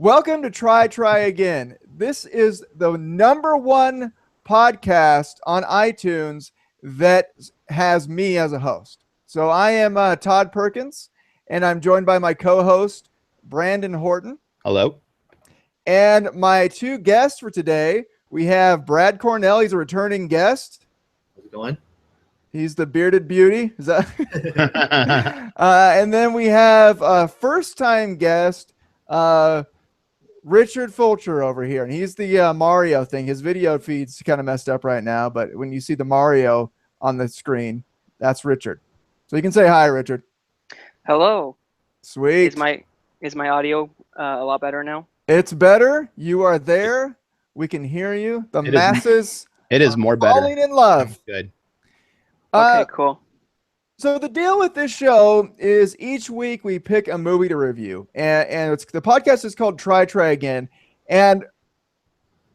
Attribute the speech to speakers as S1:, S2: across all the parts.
S1: Welcome to Try Again. This is the #1 podcast on iTunes that has me as a host. So I am Todd Perkins, and I'm joined by my co-host, Brandon Horton.
S2: Hello.
S1: And my two guests for today, we have Brad Cornell. He's a returning guest.
S3: How's it going?
S1: He's the bearded beauty. Is that? And then we have a first-time guest, Richard Fulcher over here, and he's the Mario thing. His video feed's kind of messed up right now, but when you see the Mario on the screen, that's Richard. So you can say hi, Richard.
S4: Hello.
S1: Sweet.
S4: Is my audio a lot better now?
S1: It's better. You are there. We can hear you. The masses.
S2: It is more better.
S1: Falling in love.
S2: Good.
S4: Okay, cool.
S1: So the deal with this show is each week we pick a movie to review, and the podcast is called Try Again, and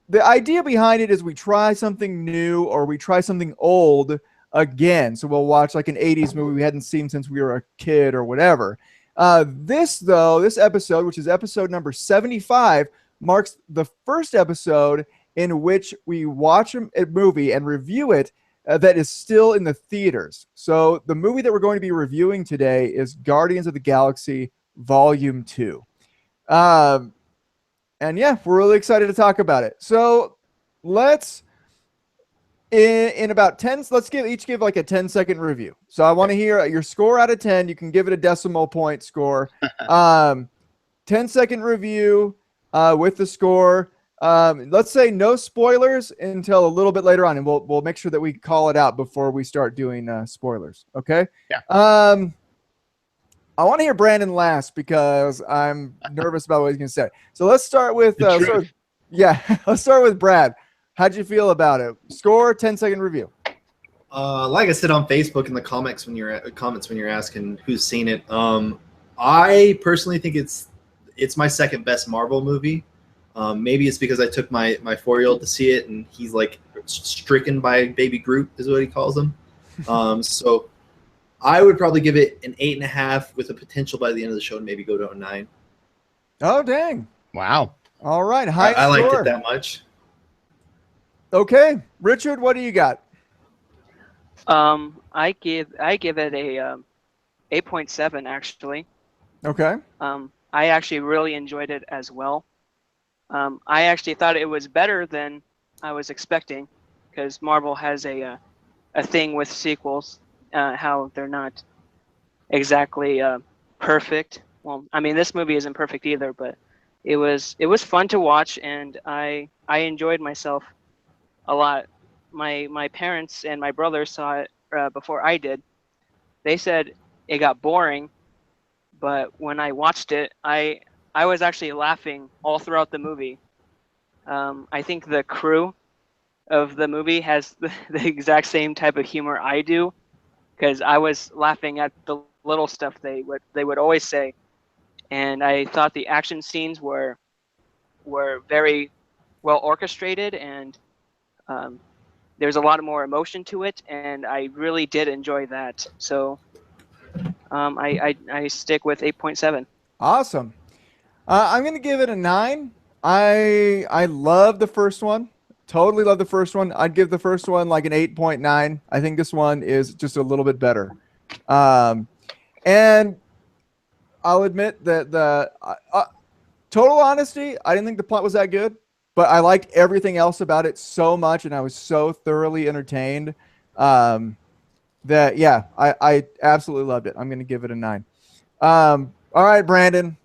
S1: the idea behind it is we try something new or we try something old again. So we'll watch like an 80s movie we hadn't seen since we were a kid or whatever. This episode, which is episode number 75, marks the first episode in which we watch a movie and review it that is still in the theaters. So the movie that we're going to be reviewing today is Guardians of the Galaxy Volume 2. And yeah, we're really excited to talk about it. So let's each give like a 10-second review. So I want to hear your score out of 10. You can give it a decimal point score. 10-second review with the score. Let's say no spoilers until a little bit later on, and we'll make sure that we call it out before we start doing spoilers. Okay?
S2: Yeah.
S1: I want to hear Brandon last because I'm nervous about what he's going to say. So let's start with let's start with Brad. How'd you feel about it? Score, 10-second review.
S3: Like I said on Facebook in the comments when you're asking who's seen it, I personally think it's my second best Marvel movie. Maybe it's because I took my 4-year-old to see it, and he's like stricken by Baby Groot, is what he calls him. So I would probably give it an 8.5 with a potential by the end of the show to maybe go to a 9.
S1: Oh, dang.
S2: Wow.
S1: All right.
S3: I liked it that much.
S1: Okay. Richard, what do you got?
S4: I give it a 8.7 actually.
S1: Okay.
S4: I actually really enjoyed it as well. I actually thought it was better than I was expecting, because Marvel has a thing with sequels, how they're not exactly perfect. Well, I mean, this movie isn't perfect either, but it was fun to watch, and I enjoyed myself a lot. My parents and my brother saw it before I did. They said it got boring, but when I watched it, I was actually laughing all throughout the movie. I think the crew of the movie has the exact same type of humor I do, because I was laughing at the little stuff they would always say, and I thought the action scenes were very well orchestrated, and there's a lot more emotion to it, and I really did enjoy that. So I stick with 8.7.
S1: Awesome. I'm going to give it a 9. I love the first one. Totally love the first one. I'd give the first one like an 8.9. I think this one is just a little bit better. And I'll admit that the total honesty, I didn't think the plot was that good, but I liked everything else about it so much, and I was so thoroughly entertained that, yeah, I absolutely loved it. I'm going to give it a 9. All right, Brandon.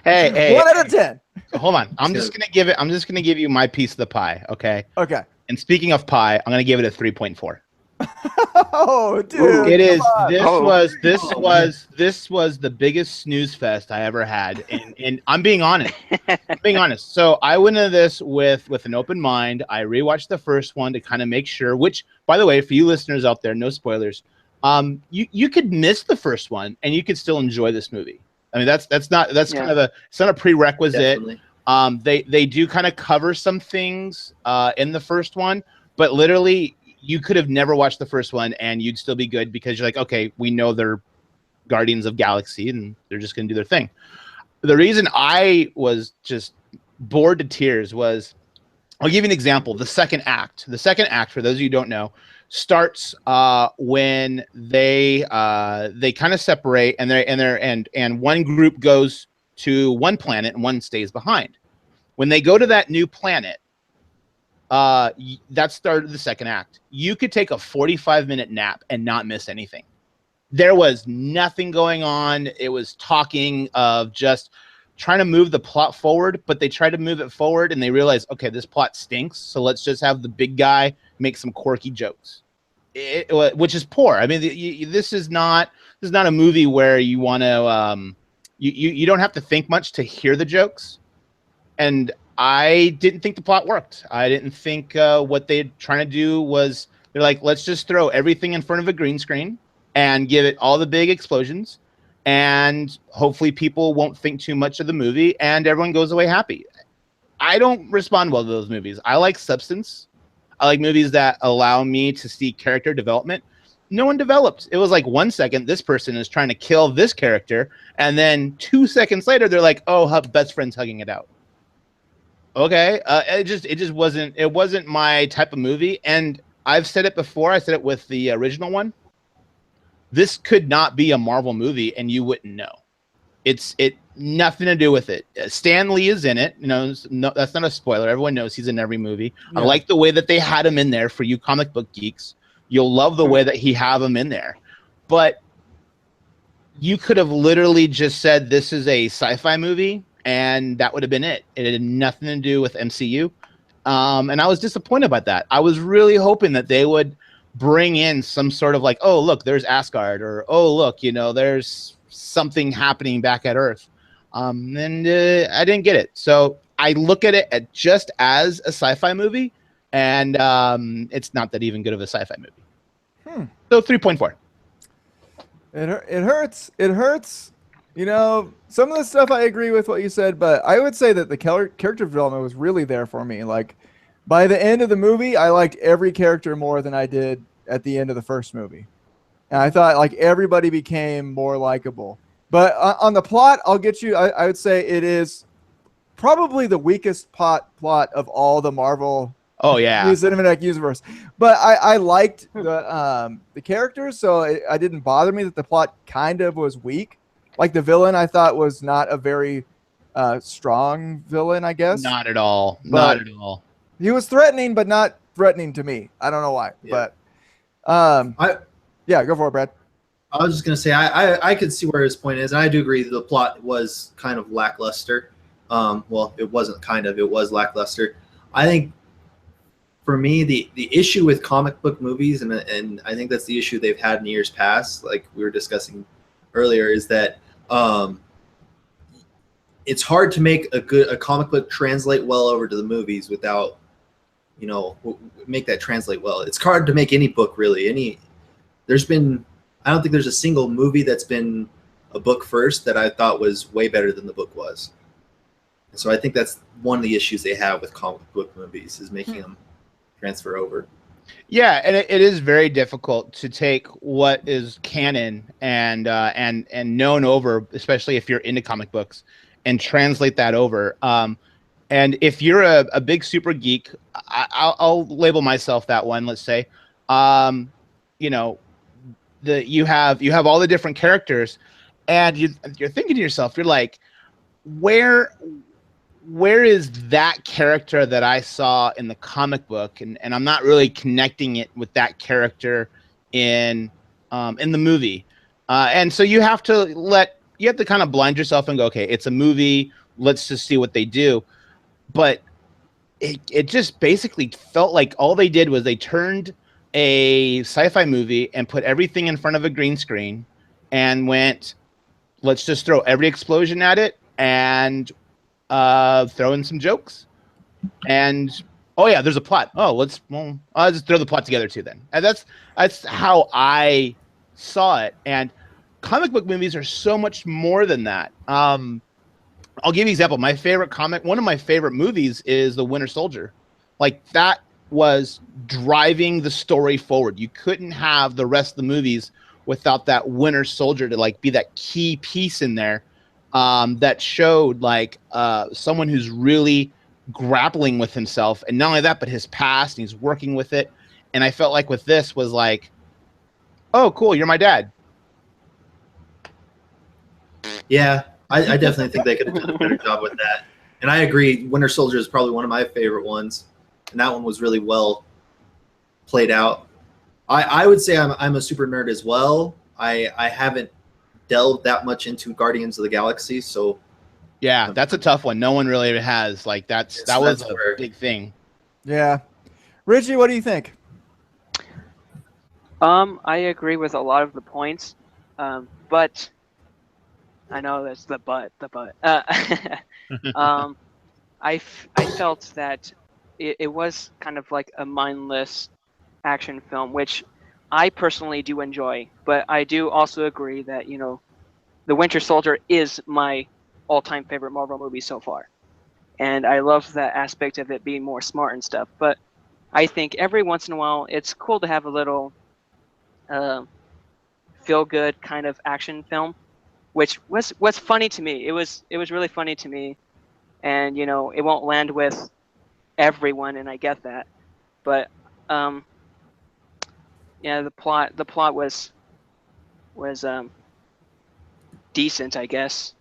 S2: Hey,
S1: 1 out of 10.
S2: Hold on. I'm just gonna give you my piece of the pie, okay?
S1: Okay.
S2: And speaking of pie, I'm gonna give it a 3.4.
S1: Oh, dude.
S2: It is. This was the biggest snooze fest I ever had, and I'm being honest. So I went into this with an open mind. I rewatched the first one to kind of make sure. Which, by the way, for you listeners out there, no spoilers. You could miss the first one and you could still enjoy this movie. I mean, that's kind of it's not a prerequisite.
S3: Definitely.
S2: They do kind of cover some things in the first one, but literally you could have never watched the first one and you'd still be good, because you're like, okay, we know they're Guardians of Galaxy and they're just going to do their thing. The reason I was just bored to tears was, I'll give you an example. The second act, for those of you who don't know, starts when they kind of separate, and one group goes to one planet and one stays behind. When they go to that new planet, that started the second act. You could take a 45-minute nap and not miss anything. There was nothing going on. It was talking of just trying to move the plot forward, but they tried to move it forward and they realized, okay, this plot stinks, so let's just have the big guy make some quirky jokes, which is poor. I mean, this is not a movie where you want to you don't have to think much to hear the jokes, and I didn't think the plot worked. I didn't think what they're trying to do was, they're like, let's just throw everything in front of a green screen and give it all the big explosions, and hopefully people won't think too much of the movie and everyone goes away happy. I don't respond well to those movies. I like substance. I like movies that allow me to see character development. No one developed. It was like 1 second, this person is trying to kill this character, and then 2 seconds later, they're like, oh, best friend's hugging it out. Okay, it just wasn't my type of movie, and I've said it before. I said it with the original one. This could not be a Marvel movie, and you wouldn't know. It's nothing to do with it. Stan Lee is in it. No, that's not a spoiler. Everyone knows he's in every movie. Yeah. I like the way that they had him in there. For you comic book geeks, you'll love the way that he have him in there. But you could have literally just said this is a sci-fi movie, and that would have been it. It had nothing to do with MCU. And I was disappointed by that. I was really hoping that they would bring in some sort of like, oh, look, there's Asgard, or, oh, look, there's something happening back at Earth. And I didn't get it. So I look at it just as a sci-fi movie, and it's not that even good of a sci-fi movie. So 3.4.
S1: It hurts. It hurts. Some of the stuff I agree with what you said, but I would say that the character development was really there for me. Like, by the end of the movie, I liked every character more than I did at the end of the first movie. And I thought, like, everybody became more likable. But on the plot, I'll get you. I would say it is probably the weakest plot of all the Marvel cinematic universe. But I liked the characters, so it didn't bother me that the plot kind of was weak. Like, the villain, I thought, was not a very strong villain, I guess.
S2: Not at all. Not at all.
S1: He was threatening, but not threatening to me. I don't know why. Yeah. But go for it, Brad.
S3: I was just gonna say I could see where his point is, and I do agree that the plot was kind of lackluster. Well, it wasn't kind of; it was lackluster. I think for me, the issue with comic book movies, and I think that's the issue they've had in years past, like we were discussing earlier, is that it's hard to make a comic book translate well over to the movies without, make that translate well. It's hard to make any book really. I don't think there's a single movie that's been a book first that I thought was way better than the book was. And so I think that's one of the issues they have with comic book movies, is making them transfer over.
S2: Yeah, and it is very difficult to take what is canon and known over, especially if you're into comic books, and translate that over. And if you're a big super geek, I'll label myself that one. Let's say, you have all the different characters, and you're thinking to yourself, you're like, where is that character that I saw in the comic book, and I'm not really connecting it with that character in the movie, and so you have to kind of blind yourself and go, okay, it's a movie, let's just see what they do. But it just basically felt like all they did was they turned a sci-fi movie and put everything in front of a green screen and went, let's just throw every explosion at it and throw in some jokes. And oh yeah, there's a plot. I'll just throw the plot together too then. And that's how I saw it. And comic book movies are so much more than that. I'll give you an example. One of my favorite movies is The Winter Soldier. Like, that was driving the story forward. You couldn't have the rest of the movies without that Winter Soldier to like be that key piece in there. that showed like someone who's really grappling with himself, and not only that, but his past, and he's working with it. And I felt like with this was like, oh, cool, you're my dad.
S3: Yeah, I definitely think they could have done a better job with that. And I agree, Winter Soldier is probably one of my favorite ones, and that one was really well played out. I would say I'm a super nerd as well. I haven't delved that much into Guardians of the Galaxy, so
S2: Yeah, that's a tough one. No one really has. Like that was a big thing.
S1: Yeah. Richie, what do you think?
S4: I agree with a lot of the points, but I know that's the but. I felt that it was kind of like a mindless action film, which I personally do enjoy, but I do also agree that, you know, The Winter Soldier is my all-time favorite Marvel movie so far. And I love that aspect of it being more smart and stuff, but I think every once in a while it's cool to have a little feel-good kind of action film, which was funny to me. It was really funny to me, and you know, it won't land with everyone, and I get that, but yeah, the plot was decent, I guess,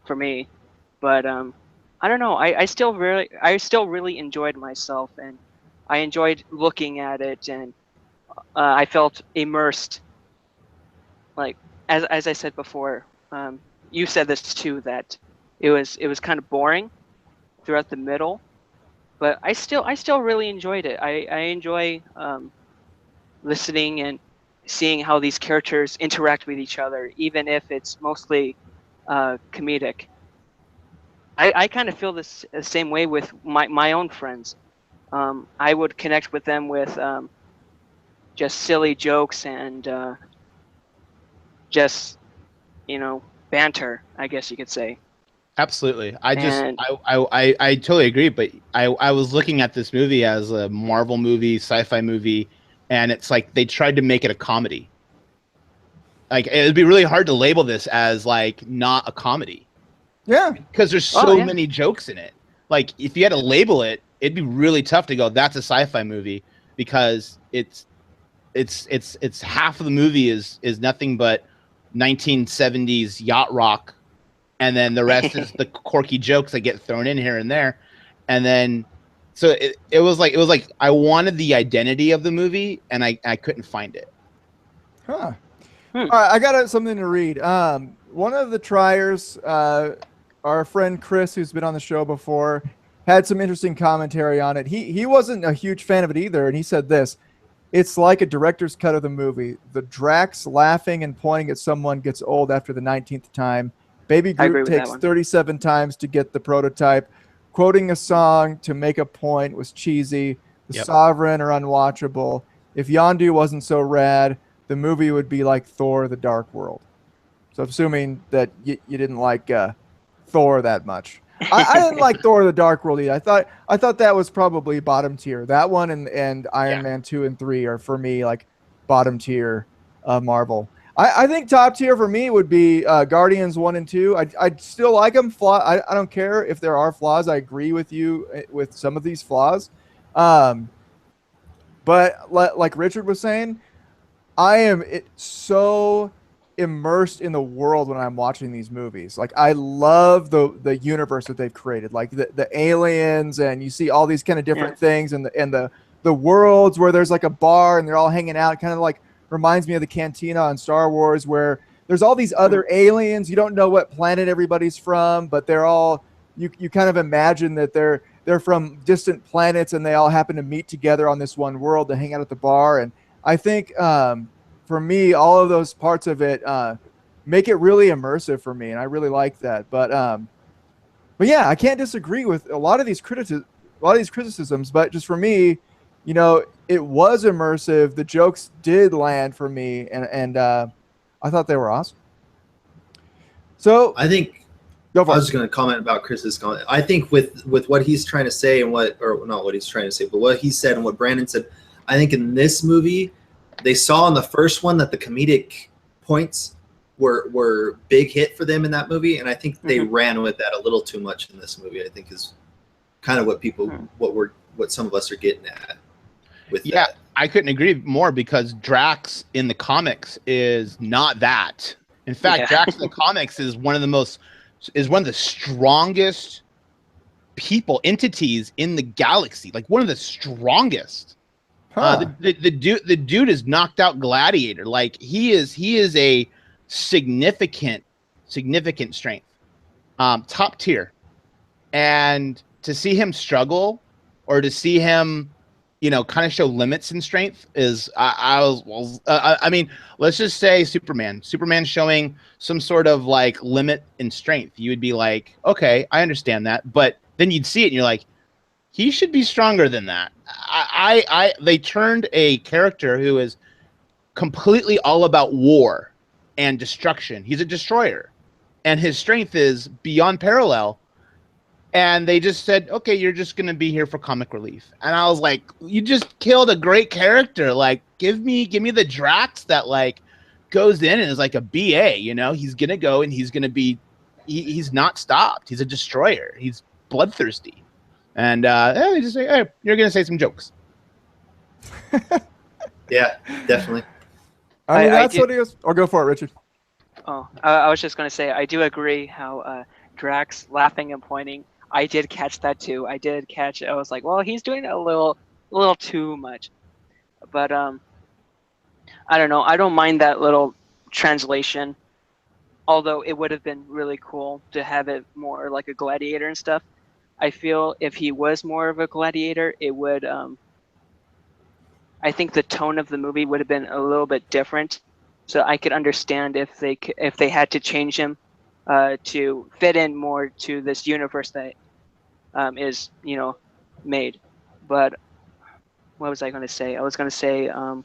S4: for me, but I don't know. I still really enjoyed myself, and I enjoyed looking at it, and I felt immersed. Like as I said before, you said this too, that it was kind of boring throughout the middle, but I still really enjoyed it. I enjoy listening and seeing how these characters interact with each other, even if it's mostly comedic. I kind of feel the same way with my own friends. I would connect with them with just silly jokes and just, you know, banter, I guess you could say.
S2: Absolutely. I totally agree, but I was looking at this movie as a Marvel movie, sci-fi movie, and it's like they tried to make it a comedy. Like it would be really hard to label this as like not a comedy.
S1: Yeah.
S2: Because there's so many jokes in it. Like if you had to label it, it'd be really tough to go that's a sci-fi movie, because it's half of the movie is nothing but 1970s yacht rock, and then the rest is the quirky jokes that get thrown in here and there. And then so it was like I wanted the identity of the movie, and I couldn't find it.
S1: Huh. All right, I got something to read. One of the triers, our friend Chris, who's been on the show before, had some interesting commentary on it. He wasn't a huge fan of it either, and he said this: "It's like a director's cut of the movie. The Drax laughing and pointing at someone gets old after the 19th time. Baby Groot takes 37 times to get the prototype. Quoting a song to make a point was cheesy. The Sovereign are unwatchable. If Yondu wasn't so rad, the movie would be like Thor: The Dark World." So assuming that you didn't like Thor that much. I didn't like Thor: The Dark World either. I thought that was probably bottom tier. That one and Iron Man 2 and 3 are for me like bottom tier Marvel. I think top tier for me would be Guardians 1 and 2. I still like them. I don't care if there are flaws. I agree with you with some of these flaws. But like Richard was saying, I am so immersed in the world when I'm watching these movies. Like I love the universe that they've created, like the aliens, and you see all these kind of different things, and the worlds where there's like a bar and they're all hanging out, kind of like reminds me of the cantina on Star Wars, where there's all these other aliens. You don't know what planet everybody's from, but they're all you kind of imagine that they're from distant planets, and they all happen to meet together on this one world to hang out at the bar. And I think for me, all of those parts of it make it really immersive for me, and I really like that. But yeah, I can't disagree with a lot of these criticisms. But just for me, you know, it was immersive. The jokes did land for me, and I thought they were awesome. So
S3: I think I was just going to comment about Chris's comment. I think with what he's trying to say and not what he's trying to say, but what he said and what Brandon said, I think in this movie, they saw in the first one that the comedic points were big hit for them in that movie, and I think they
S4: Mhm.
S3: ran with that a little too much in this movie. I think is kind of what people what some of us are getting at with
S2: Yeah,
S3: that.
S2: I couldn't agree more because Drax in the comics is not that. In fact,
S4: Yeah.
S2: Drax in the comics is one of the strongest entities in the galaxy, like one of the strongest.
S1: Huh.
S2: The dude is knocked out Gladiator. Like he is a significant strength, top tier. And to see him struggle, or to see him, kind of show limits in strength is I mean, let's just say Superman showing some sort of like limit in strength. You would be like, okay, I understand that, but then you'd see it and you're like, he should be stronger than that. They turned a character who is completely all about war and destruction. He's a destroyer, and his strength is beyond parallel. And they just said, okay, you're just going to be here for comic relief. And I was like, you just killed a great character. Like, give me the Drax that like goes in and is like a BA, he's going to go and he's going to be, he's not stopped. He's a destroyer. He's bloodthirsty. And they just say, hey, you're going to say some jokes.
S3: Yeah, definitely.
S1: I mean,
S4: I
S1: that's
S4: do-
S1: what he was. Or go for it, Richard.
S4: Oh, I was just going to say, I do agree how Drax laughing and pointing. I did catch that too. I was like, well, he's doing it a little too much. But I don't know. I don't mind that little translation. Although it would have been really cool to have it more like a gladiator and stuff. I feel if he was more of a gladiator, it would. I think the tone of the movie would have been a little bit different. So I could understand if they had to change him to fit in more to this universe that is made. But what was I going to say? I was going to say, oh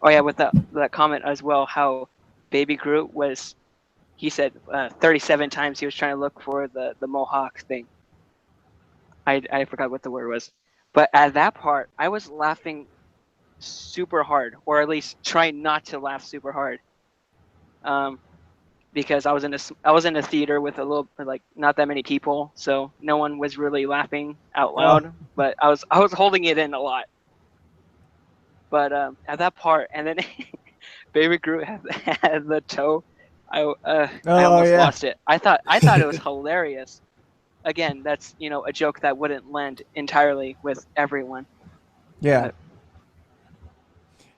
S4: yeah, with that comment as well, how Baby Groot was. He said 37 times he was trying to look for the Mohawk thing. I forgot what the word was, but at that part, I was laughing super hard, or at least trying not to laugh super hard. Because I was in a theater with not that many people, so no one was really laughing out loud. But I was holding it in a lot. But at that part, and then Baby Groot had the toe. I almost lost it. I thought it was hilarious. Again, that's a joke that wouldn't land entirely with everyone.
S1: Yeah.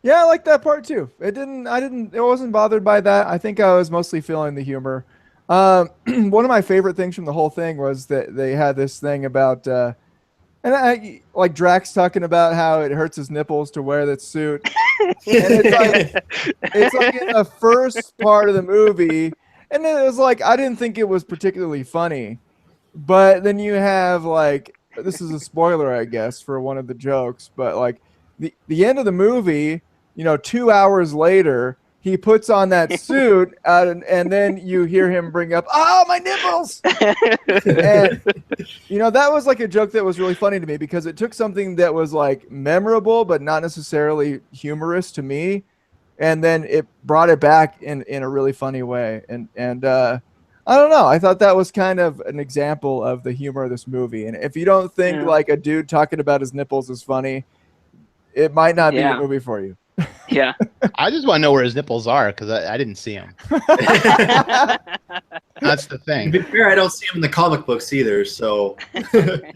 S1: Yeah, I like that part too. I wasn't bothered by that. I think I was mostly feeling the humor. One of my favorite things from the whole thing was that they had this thing about, like Drax talking about how it hurts his nipples to wear that suit. And it's like in the first part of the movie, and it was like, I didn't think it was particularly funny. But then you have like, this is a spoiler, I guess, for one of the jokes, but like the end of the movie, 2 hours later, he puts on that suit and then you hear him bring up, oh, my nipples. And, that was like a joke that was really funny to me because it took something that was like memorable, but not necessarily humorous to me. And then it brought it back in a really funny way. And I don't know. I thought that was kind of an example of the humor of this movie. And if you don't think like a dude talking about his nipples is funny, it might not be the movie for you.
S4: Yeah.
S2: I just want to know where his nipples are because I didn't see them. That's the
S3: To
S2: thing.
S3: be fair, I don't see him in the comic books either. So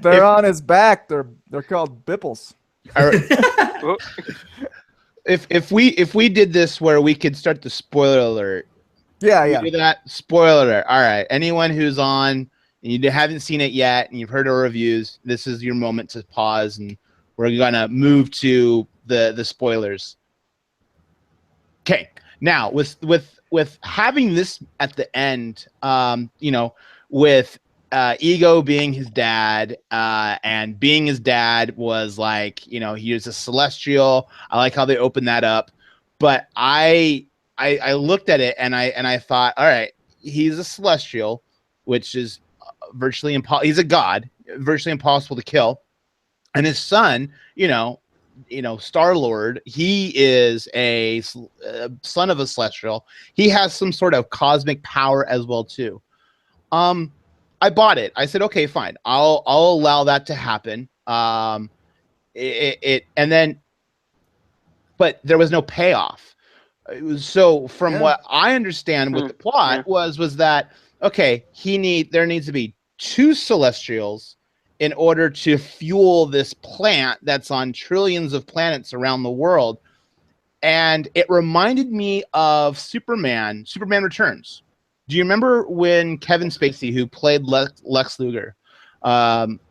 S1: They're on his back. They're called bipples.
S2: If we did this where we could start the spoiler alert.
S1: Yeah.
S2: Do that. Spoiler alert. All right. Anyone who's on and you haven't seen it yet and you've heard our reviews, this is your moment to pause and we're gonna move to the spoilers. Okay. Now with having this at the end, with Ego being his dad, and being his dad was like, he was a celestial. I like how they opened that up, but I looked at it and I thought, all right, he's a celestial, which is virtually impossible. He's a god, virtually impossible to kill. And his son, Star-Lord, he is a son of a Celestial. He has some sort of cosmic power as well too. I bought it. I said, okay, fine. I'll allow that to happen. And then, but there was no payoff. So from what I understand with the plot was that, okay, there needs to be 2 Celestials in order to fuel this plant that's on trillions of planets around the world. And it reminded me of Superman Returns. Do you remember when Kevin Spacey, who played Lex Luthor,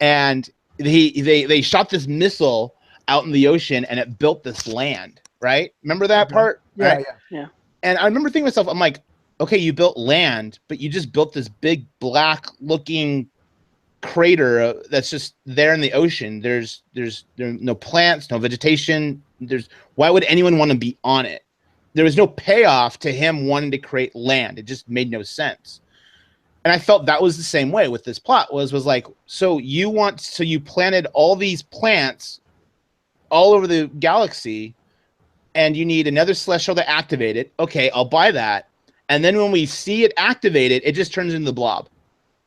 S2: and they shot this missile out in the ocean and it built this land, right? Remember that part?
S1: Yeah,
S2: right?
S1: yeah.
S2: And I remember thinking to myself, I'm like, okay, you built land, but you just built this big black looking crater that's just there in the ocean. There's no plants, no vegetation. Why would anyone want to be on it? There was no payoff to him wanting to create land. It just made no sense. And I felt that was the same way with this plot was like, so you planted all these plants all over the galaxy and you need another Celestial to activate it. Okay, I'll buy that. And then when we see it activated, it just turns into the blob.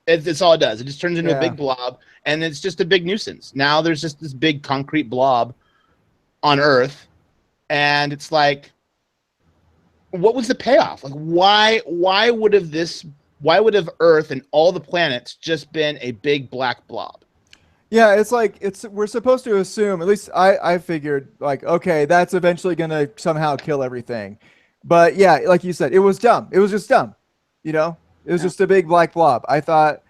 S2: It's all it does. It just turns into a big blob, and it's just a big nuisance. Now there's just this big concrete blob on Earth, and it's like, what was the payoff? Like, why would have Earth and all the planets just been a big black blob?
S1: Yeah, it's like we're supposed to assume, at least I figured, like, okay, that's eventually gonna somehow kill everything. But yeah, like you said, it was dumb. It was just dumb. It was just a big black blob. I thought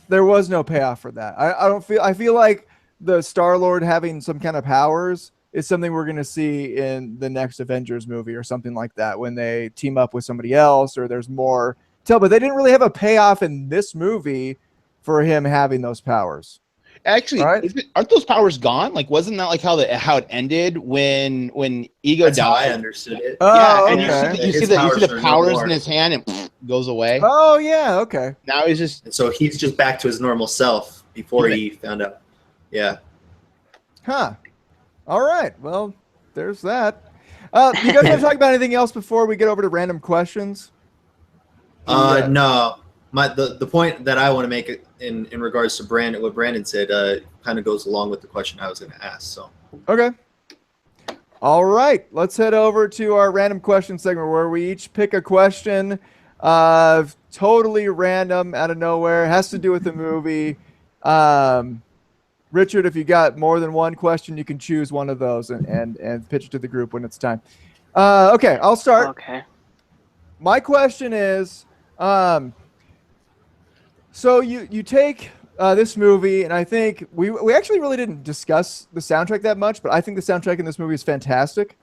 S1: there was no payoff for that. I feel like the Star-Lord having some kind of powers is something we're going to see in the next Avengers movie or something like that when they team up with somebody else or there's more tell. But they didn't really have a payoff in this movie for him having those powers.
S2: Actually, aren't those powers gone? Like, wasn't that like how it ended when Ego
S3: That's
S2: died?
S3: how I understood it.
S1: Oh,
S2: and
S1: okay.
S2: you see the powers in his hand and goes away.
S1: Oh yeah, okay.
S2: Now he's just
S3: And so he's just back to his normal self before he found out. Yeah.
S1: Huh. All right. Well, there's that. You guys want to talk about anything else before we get over to random questions?
S3: No. The point that I want to make in regards to what Brandon said kind of goes along with the question I was going to ask. So
S1: okay. All right, let's head over to our random question segment where we each pick a question, totally random out of nowhere. It has to do with the movie. Richard, if you got more than one question, you can choose one of those and pitch it to the group when it's time. Okay, I'll start.
S4: Okay.
S1: My question is. So you take this movie, and I think we actually really didn't discuss the soundtrack that much, but I think the soundtrack in this movie is fantastic.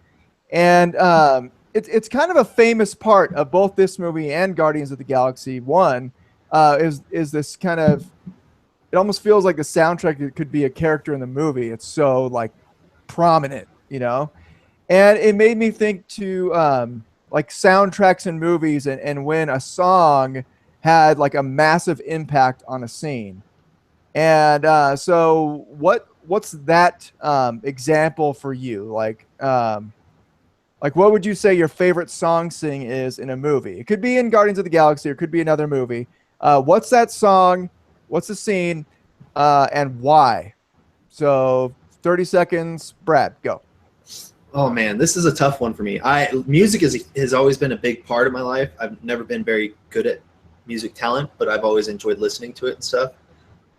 S1: And it's kind of a famous part of both this movie and Guardians of the Galaxy 1 is this kind of, it almost feels like the soundtrack could be a character in the movie. It's so like prominent, And it made me think to like soundtracks in movies and when a song had like a massive impact on a scene. And so what's that example for you? Like what would you say your favorite song sing is in a movie? It could be in Guardians of the Galaxy or it could be another movie. What's that song? What's the scene? And why? So 30 seconds, Brad, go.
S3: Oh man, this is a tough one for me. Music has always been a big part of my life. I've never been very good at music talent, but I've always enjoyed listening to it and stuff.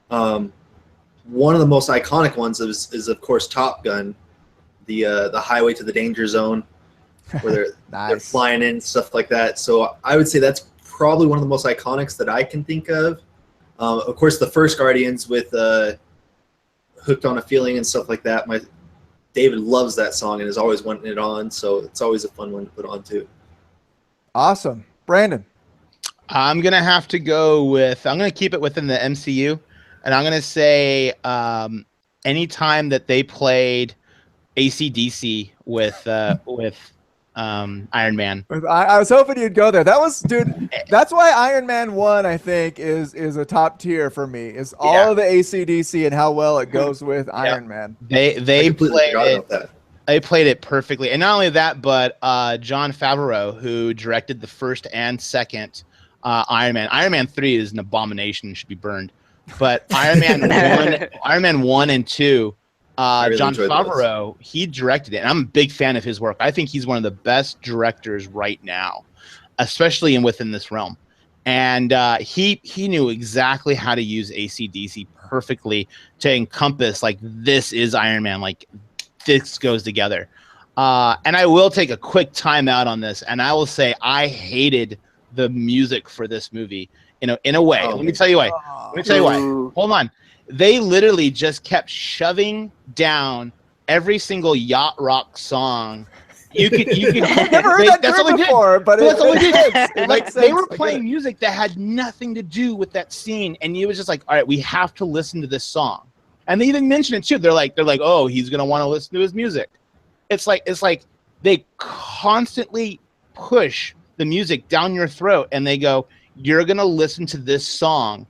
S3: One of the most iconic ones is of course Top Gun, the Highway to the Danger Zone, where they're flying in, stuff like that. So I would say that's probably one of the most iconics that I can think of. Of course, the first Guardians with Hooked on a Feeling and stuff like that. David loves that song and is always wanting it on, so it's always a fun one to put on too.
S1: Awesome. Brandon.
S2: I'm going to keep it within the MCU, and I'm going to say anytime that they played AC/DC with Iron Man.
S1: I was hoping you'd go there. That was, dude. That's why Iron Man 1, I think, is a top tier for me. Is all of the AC/DC and how well it goes with Iron Man.
S2: They
S3: I completely
S2: played
S3: forgot
S2: it.
S3: about that.
S2: They played it perfectly, and not only that, but Jon Favreau, who directed the first and second Iron Man. Iron Man 3 is an abomination; should be burned. But Iron Man 1 and 2.
S3: really
S2: Jon
S3: enjoyed
S2: Favreau, he directed it, and I'm a big fan of his work. I think he's one of the best directors right now, especially within this realm. And he knew exactly how to use AC/DC perfectly to encompass, like, this is Iron Man, like, this goes together. And I will take a quick time out on this, and I will say I hated the music for this movie, in a way. Let me tell you why.
S4: Ooh.
S2: Hold on. They literally just kept shoving down every single yacht rock song. You could
S1: I've never heard that
S2: that's all
S1: term
S2: they did.
S1: before, but
S2: That's all they did.
S1: it
S2: Like,
S1: makes
S2: they
S1: sense.
S2: were
S1: I get
S2: playing
S1: it.
S2: music that had nothing to do with that scene, and it was just like, all right, we have to listen to this song. And they even mention it too. They're like, oh, he's gonna want to listen to his music. It's like they constantly push the music down your throat, and they go, you're gonna listen to this song.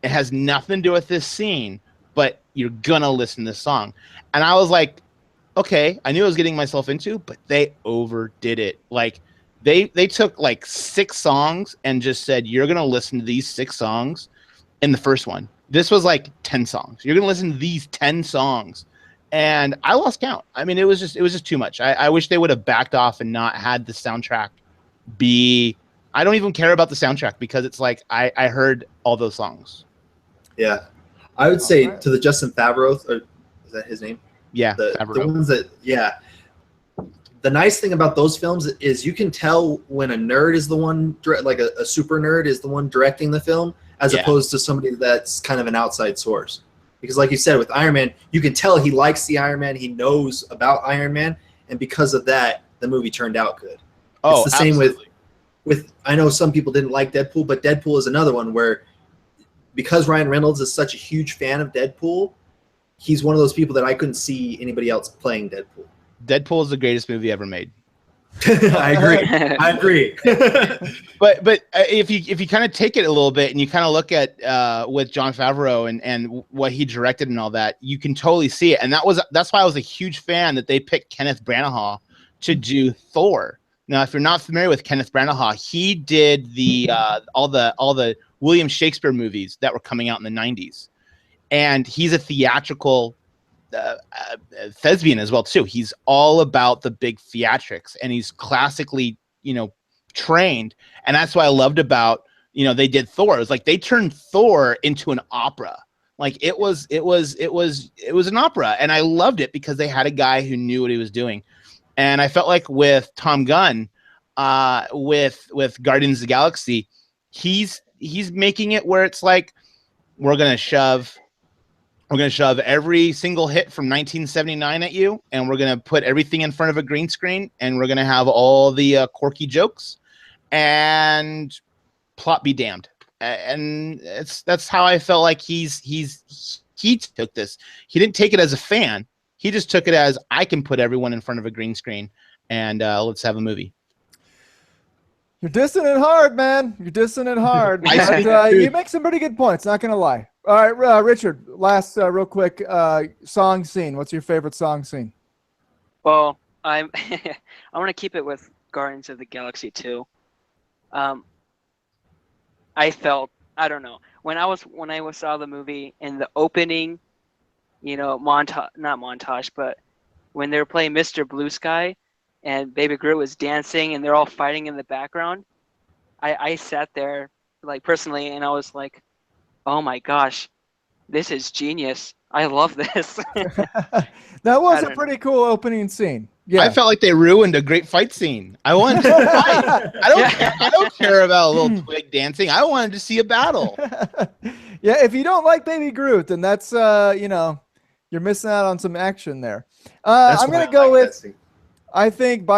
S2: It has nothing to do with this scene, but you're gonna listen to this song. And I was like, okay, I knew I was getting myself into, but they overdid it. Like, they took like 6 songs and just said, you're gonna listen to these 6 songs in the first one. This was like 10 songs. You're gonna listen to these 10 songs. And I lost count. I mean, it was just too much. I wish they would have backed off and not had the soundtrack be. I don't even care about the soundtrack, because it's like I heard all those songs.
S3: Yeah, I would say
S1: Alright.
S3: to the Justin Favreau, or is that his name?
S2: Yeah,
S3: The
S2: Favreau.
S3: ones that, yeah. The nice thing about those films is you can tell when a nerd is the one, like a super nerd is the one directing the film, as
S2: Yeah.
S3: opposed to somebody that's kind of an outside source. Because like you said, with Iron Man, you can tell he likes the Iron Man, he knows about Iron Man, and because of that, the movie turned out good.
S2: Oh,
S3: It's the same with
S2: absolutely.
S3: I know some people didn't like Deadpool, but Deadpool is another one where, because Ryan Reynolds is such a huge fan of Deadpool, he's one of those people that I couldn't see anybody else playing Deadpool.
S2: Deadpool is the greatest movie ever made.
S3: I agree. I agree.
S2: But if you kind of take it a little bit and you kind of look at with Jon Favreau and what he directed and all that, you can totally see it. And that's why I was a huge fan that they picked Kenneth Branagh to do Thor. Now, if you're not familiar with Kenneth Branagh, he did the all the William Shakespeare movies that were coming out in the 90s. And he's a theatrical thespian as well too. He's all about the big theatrics, and he's classically, trained. And that's what I loved about, they did Thor. It was like they turned Thor into an opera. Like it was an opera, and I loved it because they had a guy who knew what he was doing. And I felt like with Tom Gunn, with Guardians of the Galaxy, he's making it where it's like we're gonna shove every single hit from 1979 at you, and we're going to put everything in front of a green screen, and we're going to have all the quirky jokes, and plot be damned. And that's how I felt like he took this. He didn't take it as a fan. He just took it as, I can put everyone in front of a green screen, and let's have a movie.
S1: You're dissing it hard, man. You're dissing it hard. But, you make some pretty good points, not going to lie. All right, Richard, last real quick song scene. What's your favorite song scene?
S4: Well, I want to keep it with Guardians of the Galaxy 2. I felt, I don't know, when I saw the movie in the opening, not montage, but when they were playing Mr. Blue Sky and Baby Groot was dancing and they're all fighting in the background, I sat there, like, personally, and I was like, oh my gosh, this is genius. I love this.
S1: That was a pretty cool opening scene. Yeah.
S2: I felt like they ruined a great fight scene. I wanted to fight. I don't care about a little twig dancing. I wanted to see a battle.
S1: Yeah, if you don't like Baby Groot, then that's you're missing out on some action there. I'm gonna go with, I think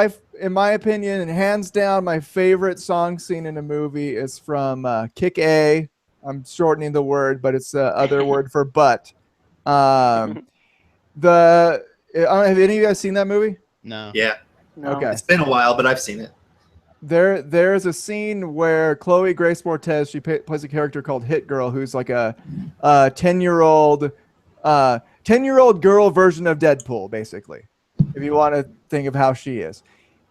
S1: in my opinion, and hands down, my favorite song scene in a movie is from Kick-A. I'm shortening the word, but it's the other word for butt. I don't know, have any of you guys seen that movie?
S2: No.
S3: Yeah.
S4: No.
S1: Okay.
S3: It's been a while, but I've seen it.
S1: There's a scene where Chloe Grace Moretz, she plays a character called Hit Girl, who's like a 10-year-old girl version of Deadpool, basically, if you want to think of how she is.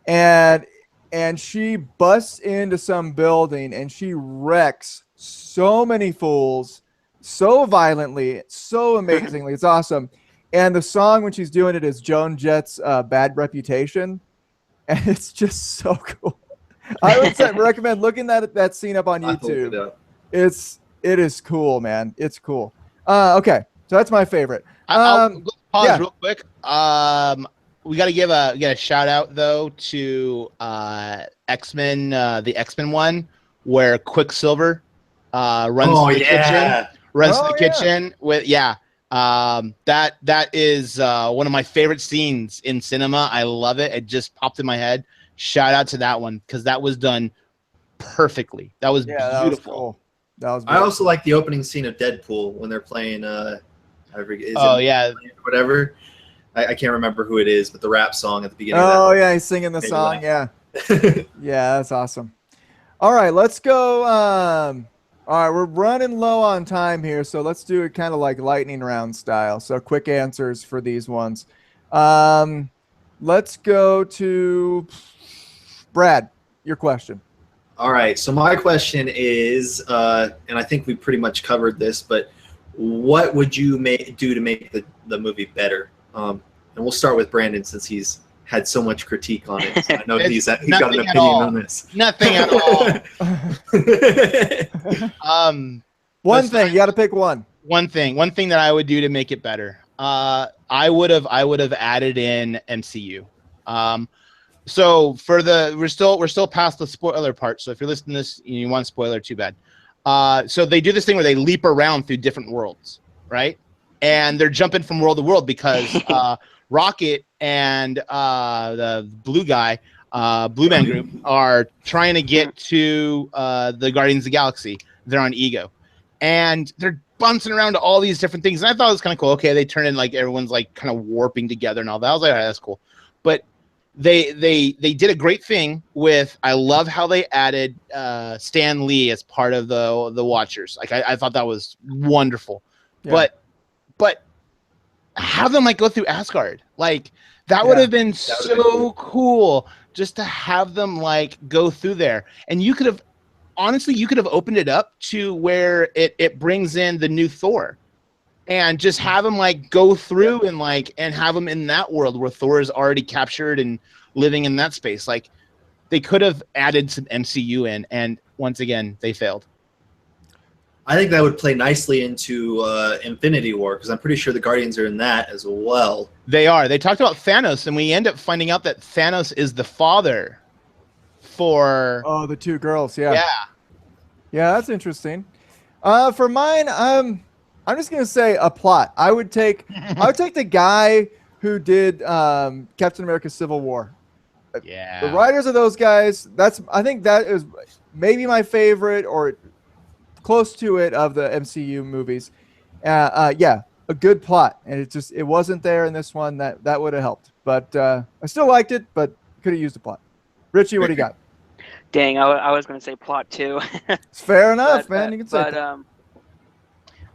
S1: And she busts into some building and she wrecks so many fools so violently, so amazingly. It's awesome. And the song when she's doing it is Joan Jett's Bad Reputation. And it's just so cool. I would recommend looking that scene up on YouTube. It is cool, man. It's cool. Okay, so that's my favorite.
S2: I'll pause
S1: yeah.
S2: real quick. We got to give a shout out though to X-Men, the X-Men one where Quicksilver runs to the kitchen. Runs to the kitchen with that is one of my favorite scenes in cinema. I love it. It just popped in my head. Shout out to that one because that was done perfectly. That was beautiful.
S1: That was cool. That was.
S3: I also like the opening scene of Deadpool when they're playing. Whatever. I can't remember who it is, but the rap song at the beginning.
S1: Oh yeah, he's singing the song. Yeah. Yeah, that's awesome. All right, let's go. All right, we're running low on time here, so let's do it kind of like lightning round style. So quick answers for these ones. Let's go to Brad. Your question.
S3: All right, so my question is, and I think we pretty much covered this, but what would you do to make the movie better? And we'll start with Brandon since he's had so much critique on it. So I know he's got an opinion on this.
S2: Nothing at all.
S1: One thing, you got to pick one.
S2: One thing that I would do to make it better. I would have added in MCU. So for we're still past the spoiler part. So if you're listening to this and you want a spoiler, too bad. So they do this thing where they leap around through different worlds, right? And they're jumping from world to world because Rocket and the blue guy, Blue Man Group, are trying to get to the Guardians of the Galaxy. They're on Ego. And they're bouncing around to all these different things. And I thought it was kind of cool. Okay, they turn in like everyone's like kind of warping together and all that. I was like, all right, that's cool. But they did a great thing with. I love how they added Stan Lee as part of the Watchers. Like I thought that was wonderful. Yeah. But have them like go through Asgard. Like that would have been so cool just to have them like go through there. And you could have opened it up to where it brings in the new Thor. And just have them like go through and have them in that world where Thor is already captured and living in that space. Like they could have added some MCU in, and once again they failed.
S3: I think that would play nicely into Infinity War because I'm pretty sure the Guardians are in that as well.
S2: They are. They talked about Thanos, and we end up finding out that Thanos is the father for
S1: the two girls. Yeah, that's interesting. For mine, I'm just gonna say a plot. I would take the guy who did Captain America: Civil War.
S2: Yeah.
S1: The writers of those guys. I think that is maybe my favorite or close to it of the MCU movies. A good plot, and it wasn't there in this one. That would have helped, but I still liked it, but could have used a plot. Richie, what do you got?
S4: Dang, I was gonna say plot too.
S1: It's fair enough, man. You can say that.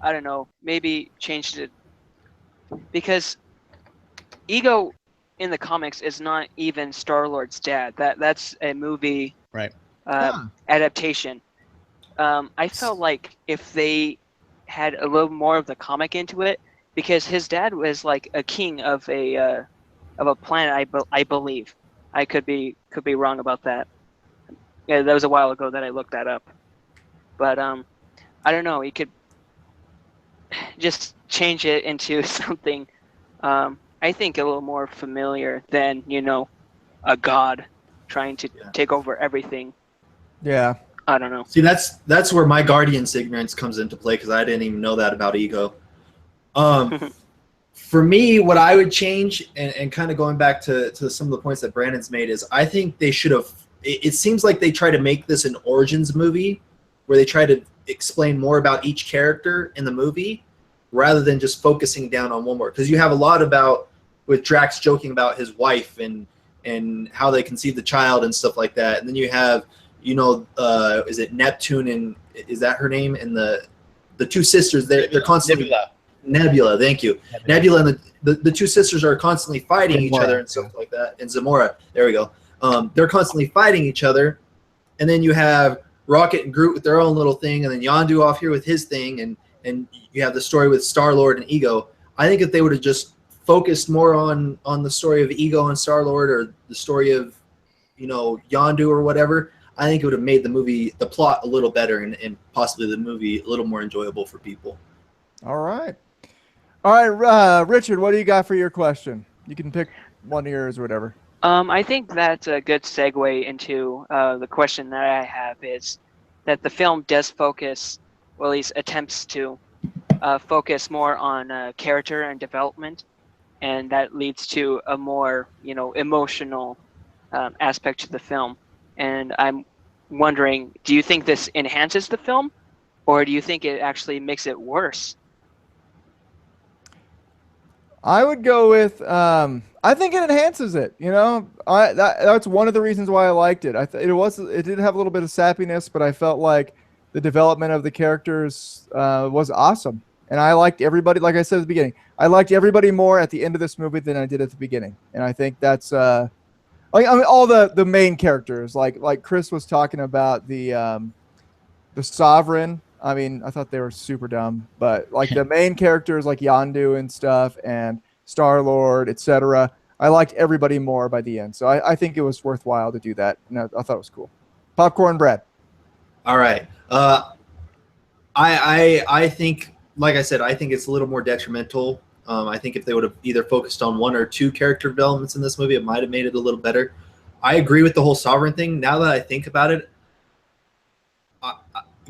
S4: I don't know, maybe changed it because Ego in the comics is not even Star-Lord's dad. That's a movie adaptation. I felt like if they had a little more of the comic into it, because his dad was like a king of a planet. I believe. I could be wrong about that. Yeah, that was a while ago that I looked that up. But I don't know. He could just change it into something I think a little more familiar than a god trying to take over everything.
S1: Yeah,
S4: I don't know.
S3: See, that's where my Guardians ignorance comes into play because I didn't even know that about Ego. For me, what I would change and kind of going back to some of the points that Brandon's made is I think they should have. It seems like they try to make this an origins movie where they try to explain more about each character in the movie rather than just focusing down on one more. Because you have a lot with Drax joking about his wife and and how they conceive the child and stuff like that. And then you have, is it Neptune and is that her name? And the two sisters, they're constantly Nebula. Thank you. Nebula and the two sisters are constantly fighting each other and stuff like that. And Zamora, there we go. They're constantly fighting each other. And then you have Rocket and Groot with their own little thing, and then Yondu off here with his thing, and you have the story with Star-Lord and Ego. I think if they would have just focused more on the story of Ego and Star-Lord, or the story of, Yondu or whatever, I think it would have made the plot a little better, and possibly the movie a little more enjoyable for people.
S1: All right, Richard, what do you got for your question? You can pick one of yours or whatever.
S4: I think that's a good segue into the question that I have, is that the film does focus, or at least attempts to focus more on character and development, and that leads to a more, emotional aspect to the film. And I'm wondering, do you think this enhances the film, or do you think it actually makes it worse?
S1: I would go with I think it enhances it. That's one of the reasons why I liked it. It did have a little bit of sappiness, but I felt like the development of the characters was awesome, and I liked everybody. Like I said at the beginning, I liked everybody more at the end of this movie than I did at the beginning, and I think that's all the main characters. Like Chris was talking about the Sovereign. I mean, I thought they were super dumb, but like the main characters like Yondu and stuff and Star-Lord, etc. I liked everybody more by the end. So I think it was worthwhile to do that. And I thought it was cool. Popcorn Brad.
S3: All right. I think, like I said, I think it's a little more detrimental. I think if they would have either focused on one or two character developments in this movie, it might have made it a little better. I agree with the whole Sovereign thing. Now that I think about it,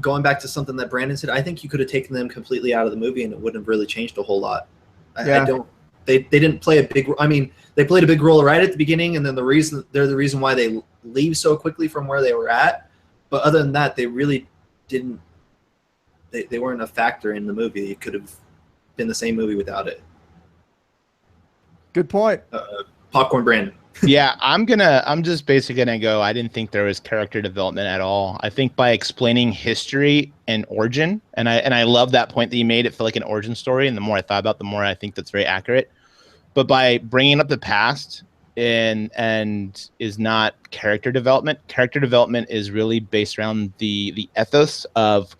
S3: going back to something that Brandon said, I think you could have taken them completely out of the movie and it wouldn't have really changed a whole lot. I don't. They didn't play a big. I mean, they played a big role right at the beginning, and then they're the reason why they leave so quickly from where they were at. But other than that, they really didn't. They weren't a factor in the movie. It could have been the same movie without it.
S1: Good point.
S3: Popcorn Brandon.
S2: Yeah, I'm just basically gonna go. I didn't think there was character development at all. I think by explaining history and origin, and I love that point that you made. It felt like an origin story, and the more I thought about it, the more I think that's very accurate. But by bringing up the past and is not character development. Character development is really based around the ethos of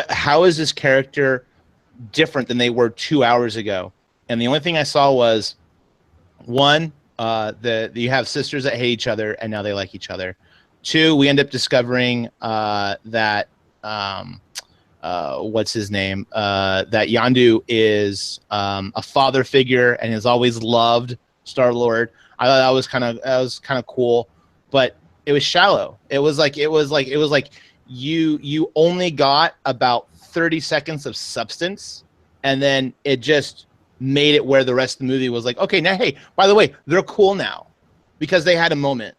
S2: how is this character different than they were 2 hours ago? And the only thing I saw was one, you have sisters that hate each other and now they like each other. Two, we end up discovering that what's his name? That Yondu is a father figure and has always loved Star-Lord. I thought that was kind of cool, but it was shallow. It was like you only got about 30 seconds of substance, and then it just made it where the rest of the movie was like, okay, now, hey, by the way, they're cool now because they had a moment.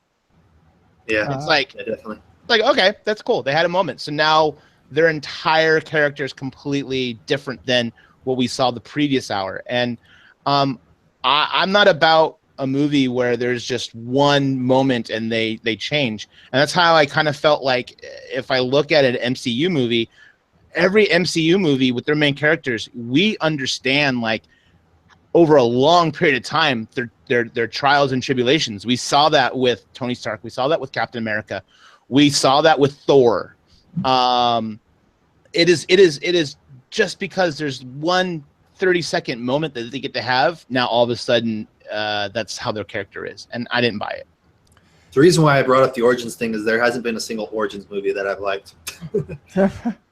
S3: Yeah,
S2: it's like,
S3: yeah, definitely.
S2: Like, okay, that's cool. They had a moment. So now their entire character is completely different than what we saw the previous hour. And I'm not about a movie where there's just one moment and they change. And that's how I kind of felt like if I look at an MCU movie, every MCU movie with their main characters, we understand like over a long period of time their trials and tribulations. We saw that with Tony Stark. We saw that with Captain America. We saw that with Thor. It is just because there's one 30-second moment that they get to have. Now all of a sudden, that's how their character is, and I didn't buy it.
S3: The reason why I brought up the Origins thing is there hasn't been a single Origins movie that I've liked.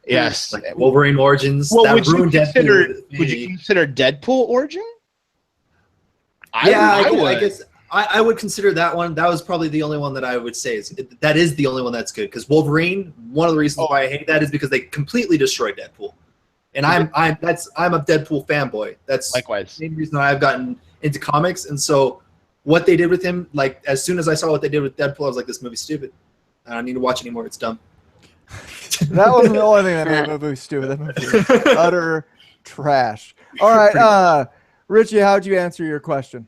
S2: Yes,
S3: like Wolverine Origins.
S2: Well,
S3: that
S2: would you
S3: Deadpool
S2: consider Deadpool Origin?
S3: I guess I would consider that one. That was probably the only one that I would say that is the only one that's good. Because Wolverine, one of the reasons why I hate that is because they completely destroyed Deadpool, and I'm a Deadpool fanboy. That's
S2: likewise
S3: the main reason I've gotten into comics. And so what they did with him, like as soon as I saw what they did with Deadpool, I was like, this movie's stupid. I don't need to watch anymore. It's dumb.
S1: That wasn't the only thing that made the movie stupid. That movie was utter trash. All right, Richie, how'd you answer your question?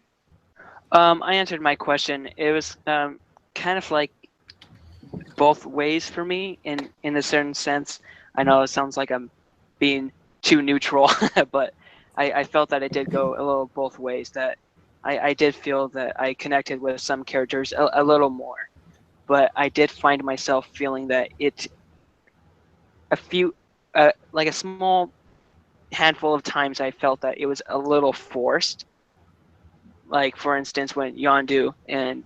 S4: I answered my question. It was kind of like both ways for me in a certain sense. I know it sounds like I'm being too neutral, but I felt that it did go a little both ways. That I did feel that I connected with some characters a little more, but I did find myself feeling that a few, like a small handful of times, I felt that it was a little forced. Like for instance, when Yondu and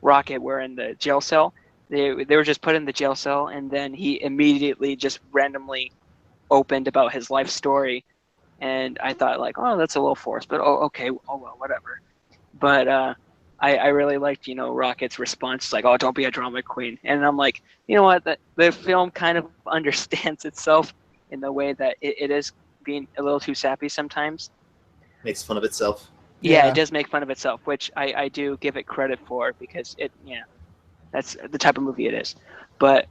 S4: Rocket were in the jail cell, they were just put in the jail cell, and then he immediately just randomly opened about his life story, and I thought like, oh, that's a little forced, but oh, okay, oh well, whatever. But I really liked, Rocket's response, like, oh, don't be a drama queen, and I'm like, you know what, the film kind of understands itself in the way that it is being a little too sappy sometimes.
S3: Makes fun of itself.
S4: Yeah,
S1: Yeah.
S4: it does make fun of itself, which I do give it credit for, because that's the type of movie it is. But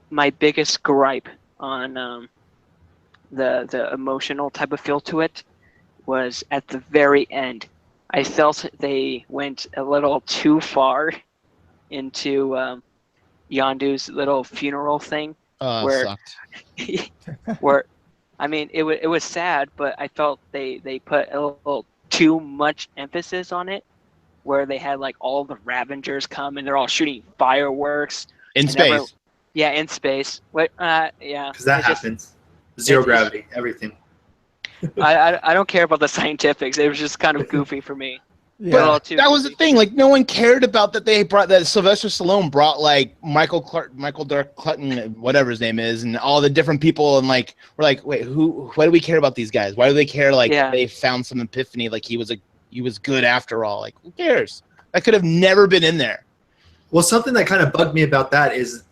S4: my biggest gripe on the emotional type of feel to it was at the very end. I felt they went a little too far into Yondu's little funeral thing,
S2: Oh,
S4: where
S2: sucked.
S4: where I mean it was sad, but I felt they put a little too much emphasis on it, where they had like all the Ravengers come and they're all shooting fireworks
S2: In
S4: and everyone-
S2: space.
S4: yeah, in space. Yeah,
S3: Because that
S4: it's just-
S3: happens. Zero
S4: it's-
S3: gravity, everything.
S4: I don't care about the scientifics. It was just kind of goofy for me. A
S1: Yeah.
S4: little too
S2: That was the
S4: goofy.
S2: thing. Like, no one cared about that. That Sylvester Stallone brought like Michael Dirk Clutton, whatever his name is, and all the different people. And like, we're like, wait, why do we care about these guys? Why do they care? Like,
S4: Yeah.
S2: they found some epiphany. Like, he was good after all. Like, who cares? That could have never been in there.
S3: Well, something that kind of bugged me about that is,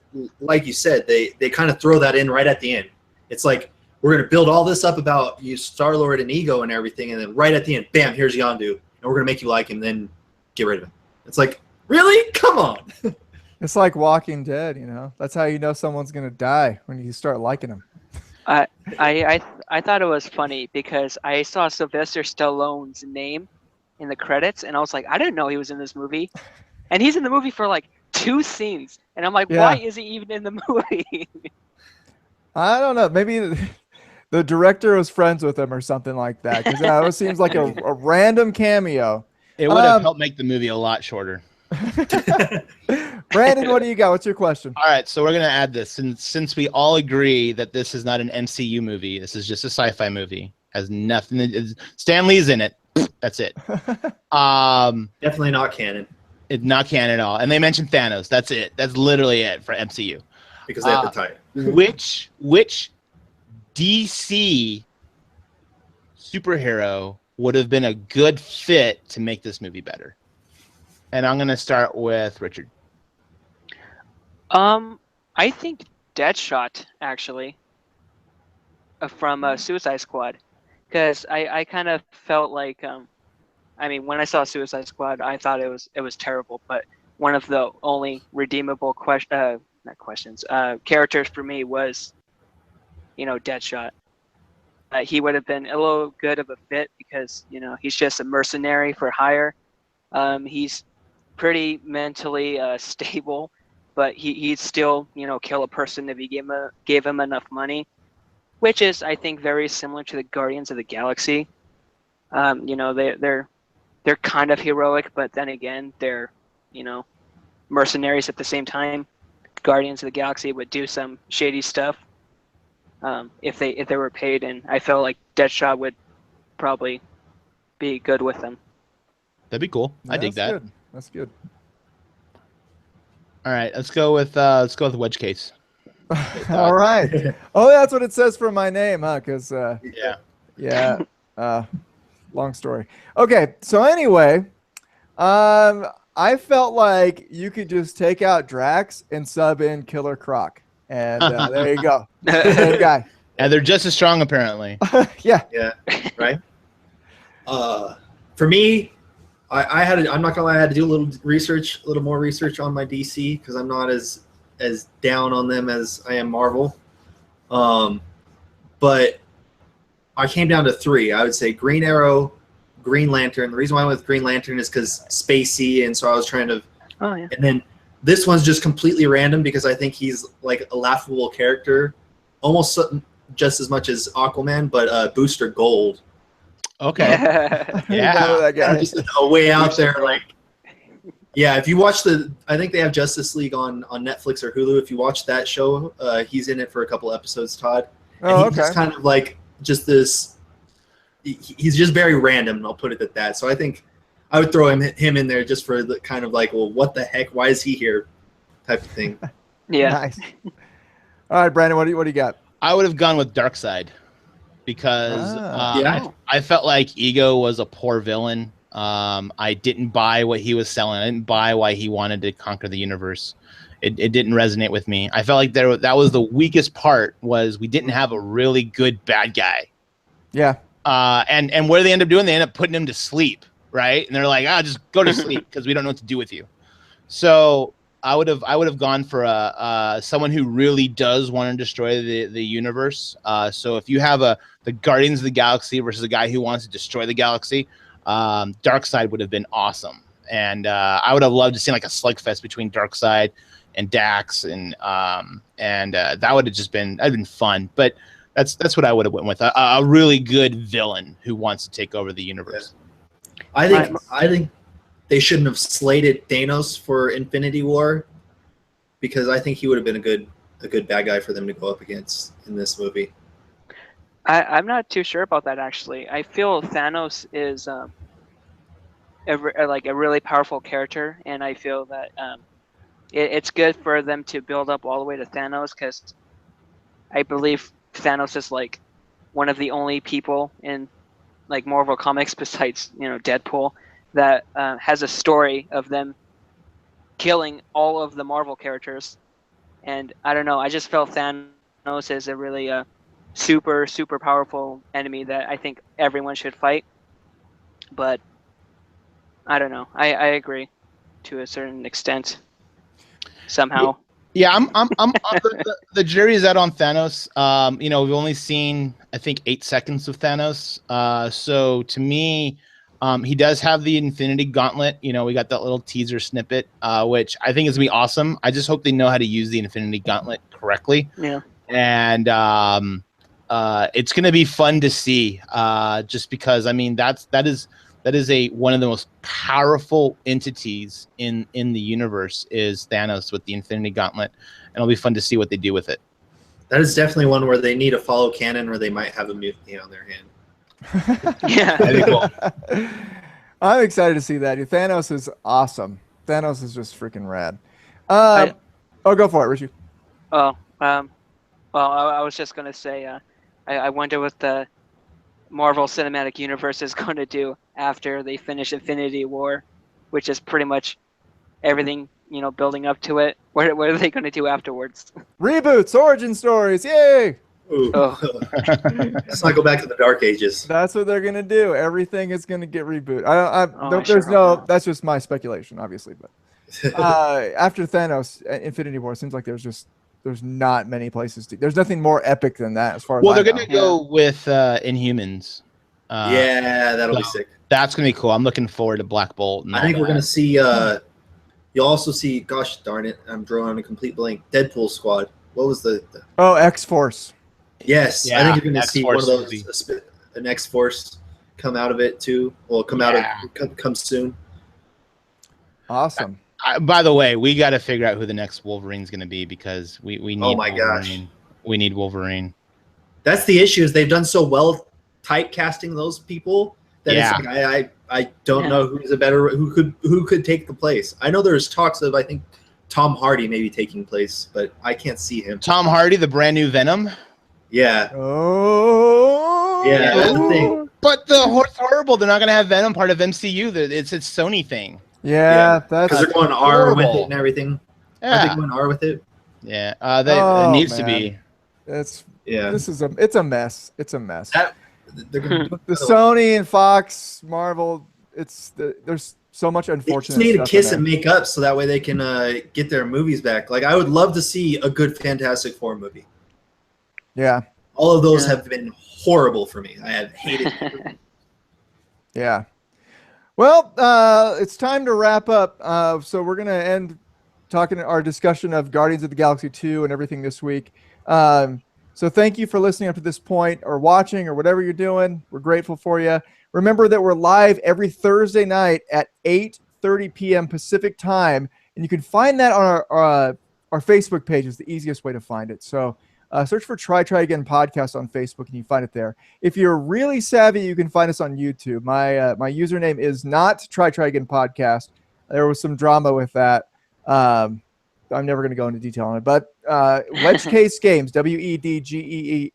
S3: like you said, they kind of throw that in right at the end. It's like, we're going to build all this up about you, Star-Lord and Ego and everything, and then right at the end, bam, here's Yondu, and we're going to make you like him, then get rid of him. It's like, really? Come on.
S1: It's like Walking Dead, That's how you know someone's gonna die, when you start liking them.
S4: I thought it was funny because I saw Sylvester Stallone's name in the credits, and I was like, I didn't know he was in this movie, and he's in the movie for like 2 scenes, and I'm like,
S1: Yeah.
S4: why is he even in the movie?
S1: I don't know. Maybe the director was friends with him or something like that, because it seems like a random cameo.
S2: It would have
S1: Um,
S2: helped make the movie a lot shorter.
S1: Brandon, what do you got? What's your question?
S2: All right, so we're gonna add this since we all agree that this is not an MCU movie. This is just a sci-fi movie. Has nothing. Stan Lee's in it. That's it.
S3: Definitely not canon,
S2: It's not canon at all. And they mentioned Thanos. That's it. That's literally it for MCU.
S3: because they have to tie it.
S2: Which DC superhero would have been a good fit to make this movie better? And I'm gonna start with Richard.
S4: I think Deadshot actually, from Suicide Squad, because I kind of felt like I mean, when I saw Suicide Squad, I thought it was terrible, but one of the only redeemable characters for me was, Deadshot. He would have been a little good of a fit because he's just a mercenary for hire. He's pretty mentally stable, but he'd still kill a person if you gave him enough money, which is, I think, very similar to the Guardians of the Galaxy. They're kind of heroic, but then again, they're mercenaries at the same time. Guardians of the Galaxy would do some shady stuff if they were paid, and I felt like Deadshot would probably be good with them.
S2: That'd be cool. I dig
S1: that's
S2: that.
S1: Good. That's good.
S2: All right, let's go with Wedge Case.
S1: All right. Oh, that's what it says for my name, huh? Because
S2: Yeah.
S1: long story. Okay, so anyway, I felt like you could just take out Drax and sub in Killer Croc, and there you go. Same guy.
S2: And they're just as strong, apparently.
S1: Yeah.
S3: Yeah, right. For me, I'm not gonna lie, I had to do a little more research on my DC because I'm not as down on them as I am Marvel. But I came down to 3. I would say Green Arrow, Green Lantern. The reason why I went with Green Lantern is because spacey, and so I was trying to.
S4: Oh yeah.
S3: And then this one's just completely random because I think he's like a laughable character, almost just as much as Aquaman, but Booster Gold.
S2: Okay.
S1: I
S2: Yeah.
S1: know that guy.
S3: Just a way out there, like. Yeah, if you watch I think they have Justice League on Netflix or Hulu. If you watch that show, he's in it for a couple episodes, Todd. And
S1: Oh,
S3: he's
S1: okay.
S3: just kind of like just this. He's just very random, and I'll put it at that. So I think I would throw him in there just for the kind of like, well, what the heck? Why is he here? Type of thing.
S4: Yeah.
S1: Nice. All right, Brandon, what do you got?
S2: I would have gone with Darkseid because
S3: Yeah.
S2: I felt like Ego was a poor villain. I didn't buy what he was selling. I didn't buy why he wanted to conquer the universe. It didn't resonate with me. I felt like that was the weakest part. Was we didn't have a really good bad guy.
S1: Yeah.
S2: And what do they end up doing? They end up putting him to sleep, right? And they're like, just go to sleep because we don't know what to do with you. So I would have gone for someone who really does want to destroy the universe. So if you have the Guardians of the Galaxy versus a guy who wants to destroy the galaxy, Darkseid would have been awesome. And I would have loved to see like a slugfest between Darkseid and Dax, and that would have just been fun. But that's what I would have went with, a really good villain who wants to take over the universe.
S3: I think they shouldn't have slated Thanos for Infinity War because I think he would have been a good bad guy for them to go up against in this movie.
S4: I'm not too sure about that actually. I feel Thanos is like a really powerful character, and I feel that it's good for them to build up all the way to Thanos because I believe Thanos is like one of the only people in like Marvel Comics besides Deadpool that has a story of them killing all of the Marvel characters, and I don't know. I just felt Thanos is a really super powerful enemy that I think everyone should fight. But I don't know. I agree to a certain extent. Somehow.
S2: Yeah, I'm the jury is out on Thanos. We've only seen I think 8 seconds of Thanos. So to me, he does have the Infinity Gauntlet. We got that little teaser snippet, which I think is gonna be awesome. I just hope they know how to use the Infinity Gauntlet correctly.
S4: Yeah.
S2: And it's gonna be fun to see. Just because that is one of the most powerful entities in the universe is Thanos with the Infinity Gauntlet, and it'll be fun to see what they do with it.
S3: That is definitely one where they need to follow canon, or they might have a mutiny on their hand.
S4: Yeah.
S2: I think we'll-
S1: I'm excited to see that. Thanos is awesome. Thanos is just freaking rad. Go for it, Richie.
S4: Well, I was just gonna say, I wonder what the Marvel Cinematic Universe is going to do after they finish Infinity War, which is pretty much everything building up to it. What are they going to do afterwards?
S1: Reboots, origin stories, yay!
S3: Ooh.
S4: Oh.
S3: Let's not go back to the Dark Ages.
S1: That's what they're gonna do. Everything is gonna get rebooted.
S4: I sure hope not.
S1: That's just my speculation, obviously. But after Thanos, Infinity War, it seems like there's not many places to. There's nothing more epic than that, as far as
S2: Well,
S1: I
S2: they're
S1: know.
S2: going to go with Inhumans.
S3: Yeah, that'll be
S2: so
S3: sick.
S2: That's going to be cool. I'm looking forward to Black Bolt. And
S3: I
S2: all
S3: think we're
S2: that.
S3: going to see. You'll also see. Gosh darn it! I'm drawing a complete blank. Deadpool Squad. What was the
S1: Oh, X-Force.
S3: Yes, I
S2: Yeah,
S3: think you're going to see one of
S2: X-Force
S3: those. An X-Force come out of it too. Well, come soon.
S1: Awesome.
S2: By the way, we got to figure out who the next Wolverine's going to be because we need.
S3: Oh my
S2: Wolverine.
S3: gosh.
S2: We need Wolverine.
S3: That's the issue. Is they've done so well typecasting those people that
S2: Yeah.
S3: it's like I don't know who could take the place. I know there's talks of I think Tom Hardy maybe taking place, but I can't see him.
S2: Tom Hardy, the brand new Venom.
S3: Yeah,
S1: Oh.
S3: Yeah, that's the thing.
S2: But it's horrible. They're not going to have Venom part of MCU. It's a Sony thing.
S1: Yeah, that's
S3: because they're going R with
S2: horrible.
S3: it and everything. Aren't
S2: Yeah,
S3: they going R with it?
S2: yeah.
S1: Oh,
S2: it needs to
S1: man.
S2: be.
S1: it's
S3: Yeah.
S1: it's a mess. It's a mess.
S3: They're gonna do
S1: The Sony and Fox, Marvel, there's so much
S3: They
S1: unfortunate
S3: just need to
S1: stuff
S3: kiss
S1: in
S3: and make up so that way they can get their movies back. Like I would love to see a good Fantastic Four movie.
S1: there. Yeah,
S3: All of those
S4: Yeah.
S3: have been horrible for me. I have hated them.
S1: yeah. Well, it's time to wrap up. So we're going to end talking our discussion of Guardians of the Galaxy 2 and everything this week. So thank you for listening up to this point or watching or whatever you're doing. We're grateful for you. Remember that we're live every Thursday night at 8:30 p.m. Pacific time, and you can find that on our Facebook page is the easiest way to find it. So search for Try Again Podcast on Facebook, and you find it there. If you're really savvy, you can find us on YouTube. My username is not Try Again Podcast. There was some drama with that. I'm never going to go into detail on it, but Wedge Case Games, WEDGEKASE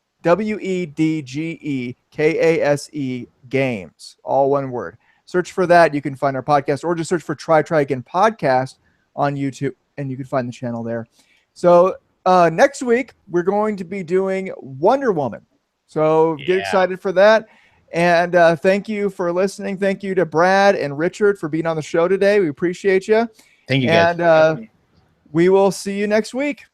S1: Games, all one word. Search for that. You can find our podcast, or just search for Try Again Podcast on YouTube, and you can find the channel there. So next week, we're going to be doing Wonder Woman. So get excited for that. And thank you for listening. Thank you to Brad and Richard for being on the show today. We appreciate you.
S2: Thank you, guys.
S1: And we will see you next week.